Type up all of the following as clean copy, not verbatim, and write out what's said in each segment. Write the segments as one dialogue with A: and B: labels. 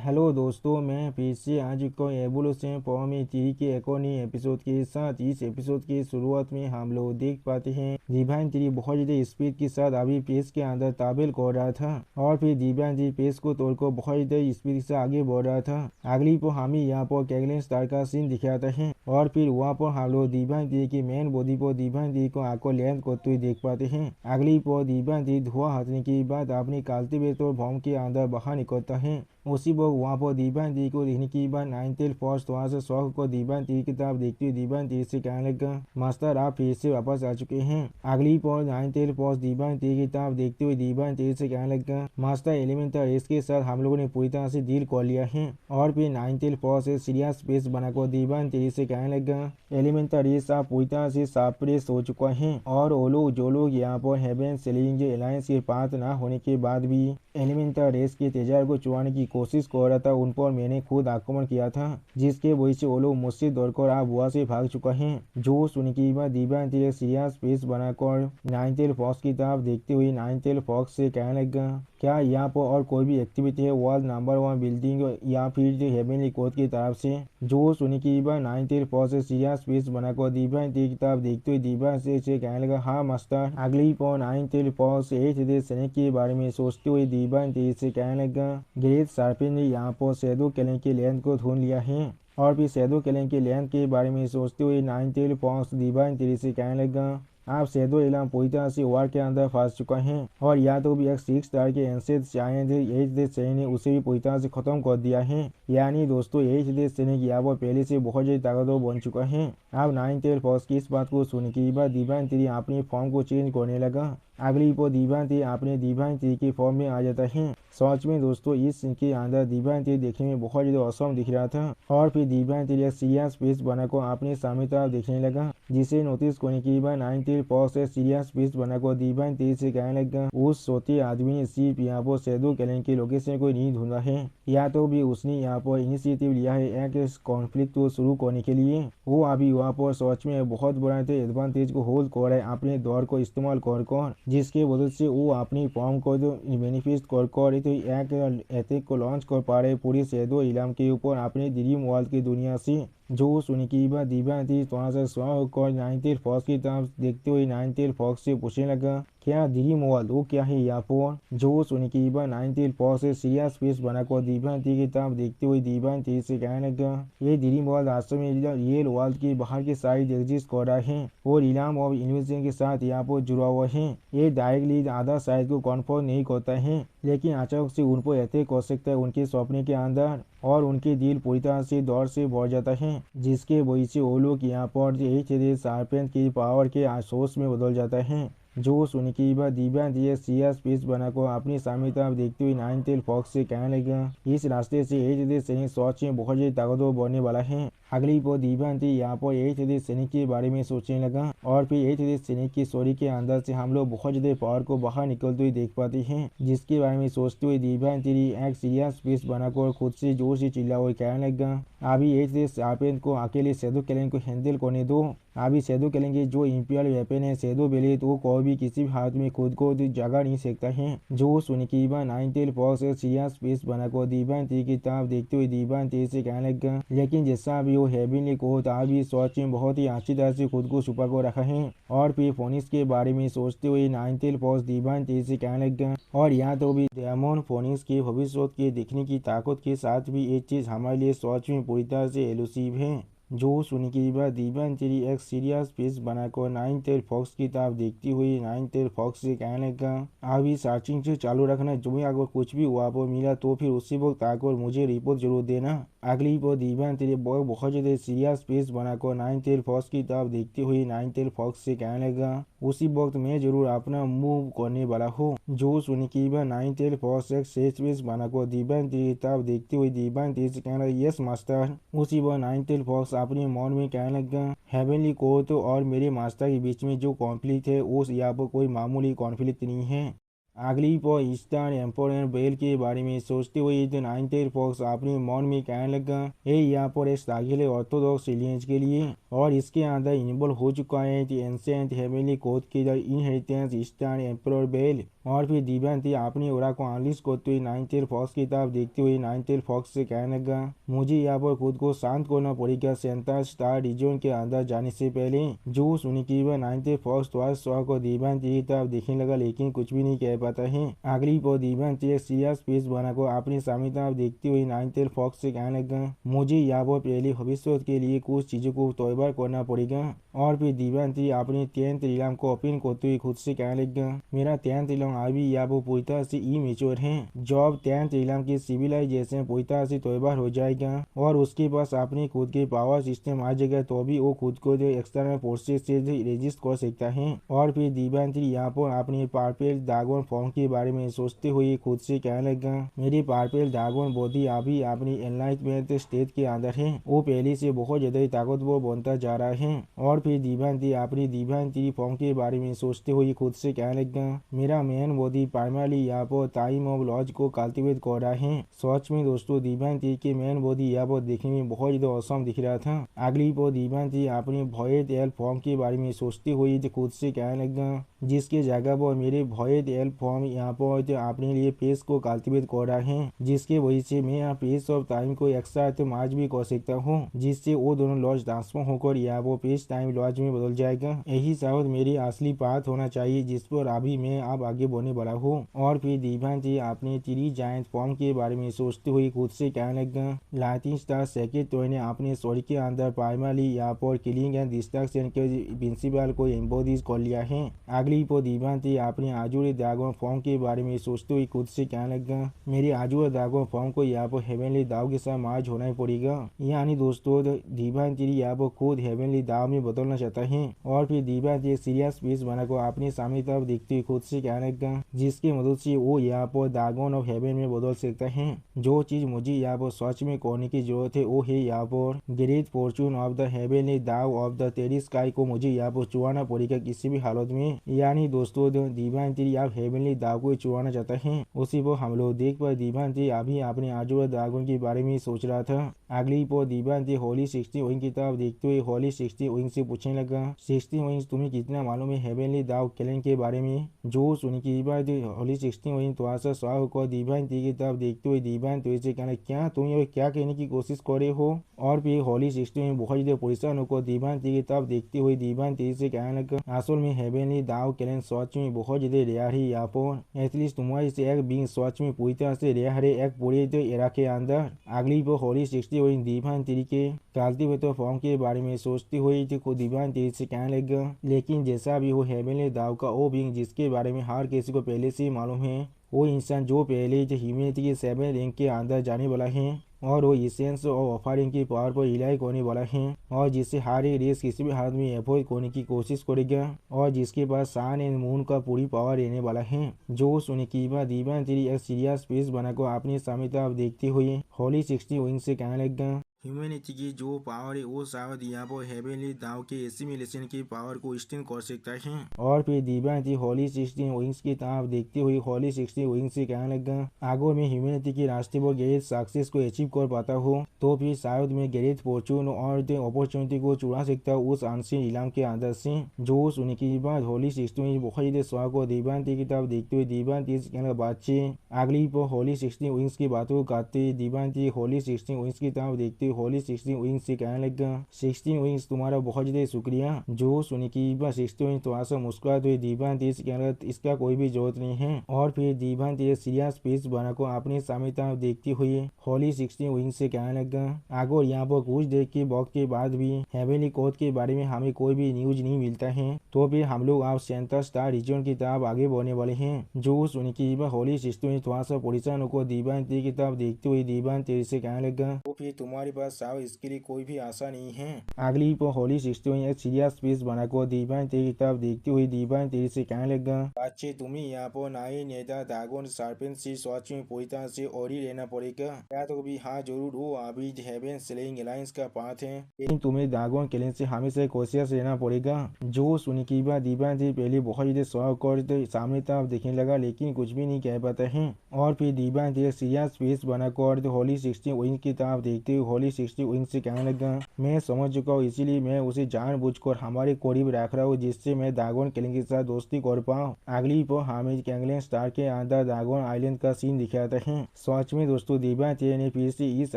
A: Hello दोस्तों, मैं फिर से आज को एवोल्यूशन फॉर्म थ्री के एक और नई एपिसोड के साथ इस एपिसोड की शुरुआत में हम लोग देख पाते हैं डिवाइन थ्री बहुत ज़्यादा स्पीड के साथ अभी पेस के अंदर ताबेल कर रहा था और फिर डिवाइन थ्री पेस को तोड़कर बहुत ज़्यादा स्पीड से आगे बढ़ रहा था। अगली पर हमें यहाँ पर कैगलिन स्टार का सीन दिखाता है और फिर वहाँ पर हम लोग डिवाइन थ्री की मेन बॉडी पर डिवाइन थ्री को आकर लैंड करते हुए देख पाते हैं। अगली पर डिवाइन थ्री धुआं हटने के बाद अपनी कल्टीवेटर बॉम्ब के अंदर बाहर निकलता है। उसी वक्त वहाँ पर डिवाइन थ्री को देखने के बाद नाइनटेल फर्स्ट वहाँ से शौक को डिवाइन थ्री की तरफ देखते हुए डिवाइन थ्री से कहने लगा, मास्टर आप फिर से वापस आ चुके हैं। अगली पर नाइनटेल फर्स्ट डिवाइन थ्री की तरफ देखते हुए डिवाइन थ्री से कहने लगा, मास्टर एलिमेंटल रेस के साथ हम लोगों ने पूरी तरह से डील कर लिया है। और फिर नाइनटेल फर्स्ट से सीरियस स्पेस बनाकर डिवाइन थ्री से कहने लगा, एलिमेंटल रेस आप पूरी तरह से सप्रेस हो चुका है और वो लोग जो लोग यहाँ पर हेवन सेलिंग एलायंस के पात्र न होने के बाद भी एलिमेंटल रेस के तेजाब को चुराने की कोशिश कर रहा था, उन पर मैंने खुद आक्रमण किया था, जिसके वजह से वो लोग मुझसे दौड़कर आप बुआ से भाग चुका है। जो सुन के बाद डिवाइन थ्री सीरियस स्पेस बनाकर नाइनटेल फॉक्स की तरफ देखते हुए नाइनटेल फॉक्स से कहने लगा, क्या यहाँ पर और कोई भी एक्टिविटी है वर्ल्ड नंबर 1 बिल्डिंग या फिर जो हेवनली कोर्ट की तरफ से। जो सुन के बाद नाइनटेल फॉक्स से सीरियस स्पेस बनाकर डिवाइन थ्री की तरफ देखते हुए डिवाइन से कहने लगा, हाँ मास्टर। अगली पर नाइनटेल फॉक्स एट सैनिक के बारे में सोचते हुए डिवाइन थ्री से कहने लगा, ग्रेट सर्पेंट ने यहाँ पर शैडो किलिंग के लेंथ को ढूंढ लिया है। और फिर शैडो किलिंग के लेंथ के बारे में सोचते हुए नाइनटेल फॉक्स डिवाइन थ्री से कहने लगा, आप शैडो इलाम पूरी तरह से वार के अंदर फंस चुका है और या तो भी एक 6 स्टार के एंसेड शायद एच सैनिक ने उसे भी पूरी तरह से खत्म कर दिया है। यानी दोस्तों एच सैनिक यहाँ पर पहले से बहुत ज्यादा ताकतवर बन चुका है। अब नाइनटेल फॉक्स की इस बात को सुन के बाद डिवाइन थ्री अपनी फॉर्म को चेंज करने लगा। अगली पर डिवाइन थ्री अपने डिवाइन थ्री की फॉर्म में आ जाता है। सच में दोस्तों इस सीन के अंदर डिवाइन थ्री देखने में बहुत ज्यादा औसम दिख रहा था और फिर डिवाइन थ्री एक सीरियस स्पेस बनाकर अपने सामने तरफ देखने लगा, जिसे नोटिस करने के बाद नाइनटेल फॉक्स से सीरियस स्पेस बनाकर डिवाइन थ्री से कहने लगा, उस सोते आदमी ने सिर्फ यहाँ पर शैडो किलिंग के लोकेशन को नहीं ढूंढा है, या तो भी उसने यहाँ पर इनिशिएटिव लिया है एक कॉन्फ्लिक्ट को शुरू करने के लिए। वो अभी वहाँ पर सच में बहुत बड़ा एडवांटेज को होल्ड कर रहा है अपने दौर को इस्तेमाल कर, जिसके वजह से वो अपनी फॉर्म को जो मैनिफेस्ट कर एक अटैक को लॉन्च कर पा रहे पूरी शैडो इलाम के ऊपर अपने ड्रीम वर्ल्ड की दुनिया से। जो सुन के बाद डिवाइन थ्री थोड़ा सा स्व होकर नाइनटेल फॉक्स की तरफ देखते हुए नाइनटेल फॉक्स से पूछने लगा, क्या ड्रीम वर्ल्ड वो क्या है यहाँ पर। जो सुन के बाद नाइनटेल फॉक्स से सीरियस फेस बनाकर डिवाइन थ्री की तरफ देखते हुए डिवाइन थ्री से कहने लगा, ये ड्रीम वर्ल्ड वास्तव में रियल वर्ल्ड के बाहर के साइड एग्जिस्ट कर रहा है और इलाम ऑफ इन्वेंशन के साथ यहाँ पर जुड़ा हुआ है। ये डायरेक्टली आधा साइड को कन्फर्म नहीं करता है, लेकिन अचानक से उन पर अटैक कर सकता है उनके सपने के अंदर और उनके दिल पूरी तरह से दौड़ से भर जाता है, जिसके वजह से वो लोग यहाँ पर एक शार्पेंट की पावर के सोर्स में बदल जाता है। जो सुन के बाद डिवाइन थ्री सीरियस स्पेस बनाकर अपनी सामने तरफ देखते हुए नाइनटेल फॉक्स से कहने लगा, इस रास्ते से एच सैनिक सच में बहुत ज्यादा ताकतवर बनने वाला है। अगली पर डिवाइन थ्री यहाँ पर एच सैनिक के बारे में सोचने लगा और फिर एच सैनिक की स्टोरी के अंदर से हम लोग बहुत ज्यादा पावर को बाहर निकलते हुए देख पाते हैं, जिसके बारे में सोचते हुए डिवाइन थ्री एक सीरियस स्पेस बनाकर खुद से जोर से चिल्ला हुआ कहने लगा, अभी एच शार्पेंट को अकेले शैडो किलिंग को हैंडल करने दो। अभी शैडो किलिंग के जो इंपीरियल वेपन है शैडो ब्लेड वो कोई भी किसी भी हाथ में खुद को जगा नहीं सकता है। जो सुन के बाद नाइनटेल फॉक्स सीरियस स्पेस बनाकर डिवाइन थ्री की तरफ देखते हुए डिवाइन थ्री से कहने लगा, लेकिन जैसा भी वो हेवनली कोर्ट अभी सच में बहुत ही अच्छी तरह से खुद को छुपा कर रखा है। और फिर फोनिक्स के बारे में सोचते हुए नाइनटेल फॉक्स डिवाइन थ्री से कहने लगा, और यहाँ तो भी डेमन फोनिक्स के भविष्य के देखने की ताकत के साथ भी एक चीज हमारे लिए सच में पूरी तरह से एलुसिव है। जो सुन के बाद डिवाइन थ्री एक सीरियस फेस बनाकर नाइनटेल फॉक्स की तरफ देखती हुई नाइनटेल फॉक्स से कहने लगा, अभी सर्चिंग से चालू रखना, जो भी अगर कुछ भी वहाँ पर मिला तो फिर उसी वक्त आकर मुझे रिपोर्ट जरूर देना। अगली पर डिवाइन थ्री बहुत ज्यादा सीरियस फेस बनाकर नाइनटेल फॉक्स की तरफ देखती हुई नाइनटेल फॉक्स से कहने लगा, उसी वक्त मैं जरूर अपना मूव करने वाला हूँ। जो सुन के बाद नाइनटेल फॉक्स एक सेफ फेस बनाकर डिवाइन थ्री की तरफ देखती हुई डिवाइन थ्री से कहने लगा, यस मास्टर। उसी वक्त नाइनटेल फॉक्स अपने मन में कहने लगा, हेवनली कोर्ट और मेरे मास्टर के बीच में जो कॉन्फ्लिक्ट है उस यहाँ पर कोई मामूली कॉन्फ्लिक्ट नहीं है। अगली पर ईस्टर्न एम्पायर बेल के बारे में सोचते हुए नाइनटेल फॉक्स अपने मन में कहने लगा, ये यहाँ पर एक दाखिल है ऑर्थोडॉक्स एलियंस के लिए और इसके अंदर इन्वॉल्व हो चुका है एंशिएंट हेवनली कोर्ट की इनहेरिटेंस ईस्टर्न एम्पायर बेल और फिर दिव्यांती अपनी ओरा को अनलिश करते हुए नाइन टेल फॉक्स की तरफ देखते हुए नाइन टेल फॉक्स से कहने लगा, मुझे यहाँ पर खुद को शांत करना पड़ेगा। सेंटा स्टार रीजन के अंदर जाने से पहले जो सुनी की वह नाइन टेल फॉक्स थोड़ा स्व को दिव्यांती की तरफ देखने लगा, लेकिन कुछ भी नहीं कह पाता है। अगली पर दिव्यांती एक सीरियस फेस बनाकर अपनी सामने तरफ देखते हुए नाइन टेल फॉक्स से कहने लगा, मुझे यहाँ पर पहले भविष्य के लिए कुछ चीजों को तैयार करना पड़ेगा। और फिर दिव्यांती अपनी 10th इलाम को ओपन करते हुए खुद से कहने लगा, मेरा 10th इलाम अभी यहाँ पर पूरी तरह से इमेच्योर है। जब 10th इलाम की सिविलाइजेशन पूरी तरह से तैयार हो जाएगा और उसके पास अपने खुद के पावर सिस्टम आ जाएगा, तो भी वो खुद को जो एक्सटर्नल फोर्सेस से रेजिस्ट कर सकता है। और फिर दिव्यांती यहाँ पर अपने पर्पल ड्रैगन फॉर्म के बारे में सोचते हुए खुद से कहने लगा, मेरी पर्पल ड्रैगन बॉडी अभी अपनी एनलाइटमेंट स्टेट के अंदर है, वो पहले से बहुत ज्यादा ताकतवर बनता जा रहा है। और फिर दिव्यांती अपनी दिव्यांती फॉर्म के बारे में सोचते हुए खुद से कहने लगा, मेरा मेन बॉडी प्राइमरली यहाँ पर टाइम ऑफ लॉज को कल्टिवेट कर रहा है। सच में दोस्तों दिव्यांती के मेन बॉडी यहाँ पर देखने में बहुत ज्यादा औसम दिख रहा था। अगली पर दिव्यांती अपनी भॉयड एल फॉर्म के बारे में सोचते हुए खुद से कहने लगा, जिसके जगह पर मेरे भॉयड एल फॉर्म यहाँ पर अपने लिए पेस को कल्टिवेट कर रहा है, जिसके वजह से मैं यहाँ पेस ऑफ टाइम को एक साथ मार्च भी कर सकता हूँ, जिससे वो दोनों लॉज ट्रांसफॉर्म होकर यहाँ पर पेस टाइम लॉज में बदल जाएगा। यही शायद मेरी असली पाथ होना चाहिए जिस पर अभी मैं अब आगे बढ़ने वाला हूँ। और फिर दिव्यांती अपने 3 जायंट फॉर्म के बारे में सोचते हुए खुद से कहने लगा, लाइटिंग स्टार सेक्रेटरी ने अपने स्टोरी के अंदर प्राइमरली यहाँ पर किलिंग एंड डिस्ट्रक्शन के प्रिंसिपल को एम्बोडिज कर लिया है। अगली पर दिव्यांती अपने आजुरे ड्रैगन फॉर्म के बारे में सोचते हुए खुद से कहने लगा, मेरे आजुरे ड्रैगन फॉर्म को यहाँ पर हेवनली दाव के साथ मार्च होना ही पड़ेगा। यानी दोस्तों दिव्यांती यहाँ पर खुद हेवनली दाव में बदलना चाहता है। और फिर दिव्यांती एक सीरियस फेस बनाकर अपने सामने तरफ देखते हुए खुद से कहने लगा, जिसकी मदद से वो यहाँ पर ड्रैगन ऑफ हेवन में बदल सकता है। जो चीज मुझे यहाँ पर सच में करने की जरूरत है वो है यहाँ पर great Fortune of the heavenly दाव ऑफ द टेरी स्काई को मुझे यहाँ पर चुराना पड़ेगा किसी भी हालत में। यानी दोस्तों दिव्यांती आप हेवनली दाव को चुराना चाहता है। उसी पर हम लोग देख पर दिव्यांती अभी अपने आजुरा ड्रैगन के बारे में सोच रहा था। अगली पर दिव्यांती होली 60 विंग की तरफ देखते हुए होली 60 विंग से पूछने लगा, 60 विंग तुम्हें कितना मालूम है हेवनली दाव क्लैन के बारे में। जो सुनी की बात होली 60 विंग थोड़ा सा स्वाग को दिव्यांती की तरफ देखते हुए दिव्यांती से कहना, क्या तुम ये क्या कहने की कोशिश कर रहे हो। और फिर होली 60 में बहुत ज्यादा परेशान होकर दिव्यांती की तरफ देखते हुए दिव्यांती से कहने लगा, असल में हेवनली दाव क्लैन सच में बहुत ज्यादा रेयर है यहाँ पर, एटलीस्ट तुम्हारी से एक बिंग सच में पूरी तरह से रेयर है एक पूरे एरा के अंदर। अगली पर होली 60 विंग दिव्यांती के कल्टिवेटर फॉर्म के बारे में सोचते हुए दिव्यांती से कहने लगा, लेकिन जैसा भी हो हेवनली दाव का वो बिंग जिसके बारे में हर किसी को पहले से मालूम है, वो इंसान जो पहले ह्यूमैनिटी के 7 रैंक के अंदर जाने वाला है और वो इसेंस और ऑफरिंग की पावर पर रिलाई करने वाला है, और जिससे हर एक रेस किसी भी हालत में अवॉइड करने की कोशिश करेगा, और जिसके पास सन एंड मून का पूरी पावर रहने वाला है। जो सुने की बात दिव्यांती एक सीरियस फेस बनाकर अपने सामने तरफ देखते हुए होली 60 विंग से कहने लगा, ह्यूमैनिटी की जो पावर है वो शायद यहाँ पर हेवनली दाव के एसिमिलेशन की पावर को एक्सटेंड कर सकता है। और फिर दिव्यांती होली 60 विंग्स की तरफ देखते हुए होली 60 विंग्स से कहने लगा, अगर मैं ह्यूमैनिटी के रास्ते पर ग्रेट सक्सेस को अचीव कर पाता हूँ तो फिर शायद मैं ग्रेट फॉर्चून और अपॉर्चुनिटी को चुरा सकता हूँ उस अनसीन इलाम के अंदर से। जो सुनने की बाद होली 60 में बहुत ज्यादा स्वाग को दिव्यांती की तरफ देखते हुए दिव्यांती से कहने बातचे। अगली पर होली 60 विंग्स की बातों करते दिव्यांती होली 60 विंग्स की तरफ देखते होली 60 विंग्स से कहने लगा, 60 विंग्स तुम्हारा बहुत ज्यादा शुक्रिया। जो सुनी की बात 60 विंग्स थोड़ा सा मुस्कुराते हुए दिव्यांती से कहने लगा, इसका कोई भी जरूरत नहीं है। और फिर दिव्यांती सीरियस फेस बनाकर अपने सामने तरफ देखते हुए होली 60 विंग्स से कहने लगा, अगर यहाँ पर कुछ देर के वक्त के बाद भी हेवनली कोड के बारे में हमें कोई भी न्यूज नहीं मिलता है तो फिर हम लोग आप सेंटर स्टार रीजन की तरफ आगे बढ़ने वाले हैं। जो सुनी की बात होली 60 विंग्स थोड़ा सा परेशान होकर दिव्यांती की तरफ देखते हुए दिव्यांती से कहने लगा, तो फिर तुम्हारे पास साहब इसके लिए कोई भी आशा नहीं है। अगली पर होली 60 विंग एक सीरियस फेस बनाकर दिव्यांती की तरफ देखते हुए दिव्यांती से कहने लगा, अच्छे तुम्हें यहाँ पर नए नेता ड्रैगन सर्पेंट से सच में पूरी तरह से और ही रहना पड़ेगा। क्या तो भी हाँ जरूर हो अभी हेवन स्लेइंग अलायंस का पार्ट है, लेकिन तुम्हें ड्रैगन क्लैन से हमेशा कोशिश रहना पड़ेगा। जो सुनी की बात दिव्यांती पहले बहुत ज्यादा शौक कर सामने तरफ देखने लगा, लेकिन कुछ भी नहीं कह पाता है। और फिर दिव्यांती एक सीरियस फेस बनाकर होली 60 विंग की तरफ देखते हुए होली 360 विंग से कहने लगा, मैं समझ चुका हूँ, इसीलिए मैं उसे जानबूझकर हमारे करीब रख रहा हूँ जिससे मैं दागोन किलिंग के साथ दोस्ती कर पाऊँ। अगली पर हामिद कैंगलन स्टार के अंदर दागोन आइलैंड का सीन दिखाते हैं। सच में दोस्तों दिव्यांती ने फिर से इस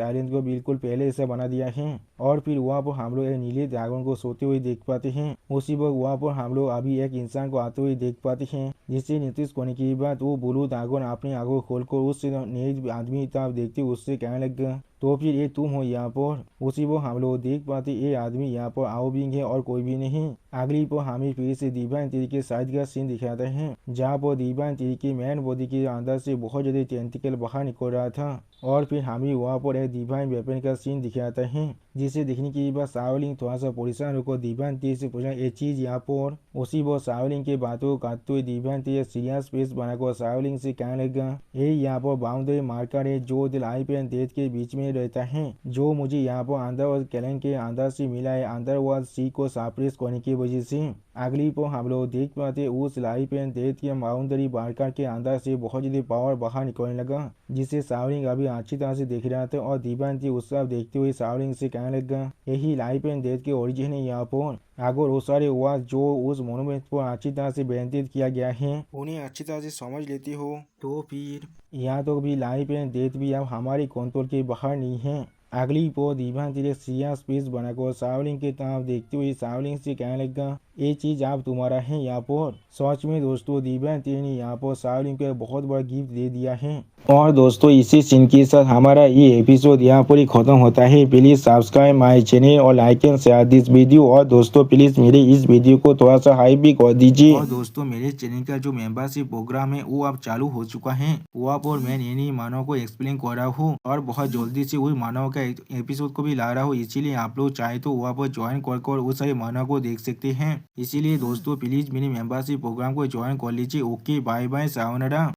A: आइलैंड को बिल्कुल पहले ऐसा बना दिया है और फिर वहाँ पर हम लोग एक नीले ड्रैगन को सोते हुए देख पाते हैं। उसी वक्त वहाँ पर हम लोग अभी एक इंसान को आते हुए देख पाते हैं, जिससे नोटिस करने के बाद वो ब्लू ड्रैगन अपनी आंखों खोलकर उस नए आदमी तरफ देखते उससे कहने लगा, तो फिर ये तुम हो यहाँ पर। उसी वो हम लोग देख पाते ये आदमी यहाँ पर आओ भी है और कोई भी नहीं। अगली पर हमें फिर से दिव्यांती के साइड का सीन दिखाते हैं, जहाँ पर दिव्यांती की मैन बॉडी के अंदर से बहुत ज्यादा टेंटिकल बाहर निकल रहा था और फिर हमें वहाँ पर एक डिवाइन वेपन का सीन दिखाते हैं, जिसे देखने के बाद शाओलिंग थोड़ा सा परेशान होकर दिव्यांती से पूछा ये चीज यहाँ पर। उसी वो शाओलिंग के बातों को काटते हुए दिव्यांती एक सीरियस फेस बनाकर शाओलिंग से कहने लगा, ये यहाँ पर बाउंड्री मार्कर है जो लाइफ एंड डेथ के बीच में रहता है, जो मुझे यहाँ पर अंडरवर्ल्ड कैलेंड के अंदर से मिला है अंडरवर्ल्ड सी को सप्रेस करने की वजह से। अगली पर हम लोग देख पाते उस लाइफ एंड डेथ के बाउंड्री मार्कर के अंदर से बहुत ज्यादा पावर बाहर निकलने लगा, जिसे शाओलिंग अभी अच्छी तरह से देख रहा था और दिव्यांती उसका देखते हुए शाओलिंग से कहने लगा, यही लाइफ एंड डेथ के ओरिजिन है यहाँ पर। अगर वो सारे वर्ड जो उस मोनूमेंट पर अच्छी तरह से व्यंजित किया गया है उन्हें अच्छी तरह से समझ लेती हो तो फिर यहाँ तो भी लाइफ एंड डेथ भी अब हमारी कंट्रोल के बाहर नहीं है। अगली पर दिव्यांती सीरियस स्पेस बनाकर शाओलिंग की तरफ देखते हुए शाओलिंग से कहने लगा, ये चीज आप तुम्हारा है यहाँ पर। सच में दोस्तों दिव्यांती ने यहाँ पर शाओलिंग को बहुत बड़ा गिफ्ट दे दिया है। और दोस्तों इसी सीन के साथ हमारा ये एपिसोड यहाँ पर ही खत्म होता है। प्लीज सब्सक्राइब माय चैनल और like and share this video. और दोस्तों प्लीज मेरे इस वीडियो को थोड़ा सा हाइप भी कर दीजिए। और दोस्तों मेरे चैनल का जो मेंबरशिप प्रोग्राम है वो अब चालू हो चुका है। वहाँ पर मैं नई मानव को एक्सप्लेन कर रहा हूँ और बहुत जल्दी से वही मानव का एपिसोड को भी ला रहा हूँ, इसीलिए आप लोग चाहे तो वहाँ पर ज्वाइन कर उस सारे मानव को देख सकते हैं। इसीलिए दोस्तों प्लीज मेरे मेंबरशिप प्रोग्राम को ज्वाइन कर लीजिए। Okay bye bye sayonara.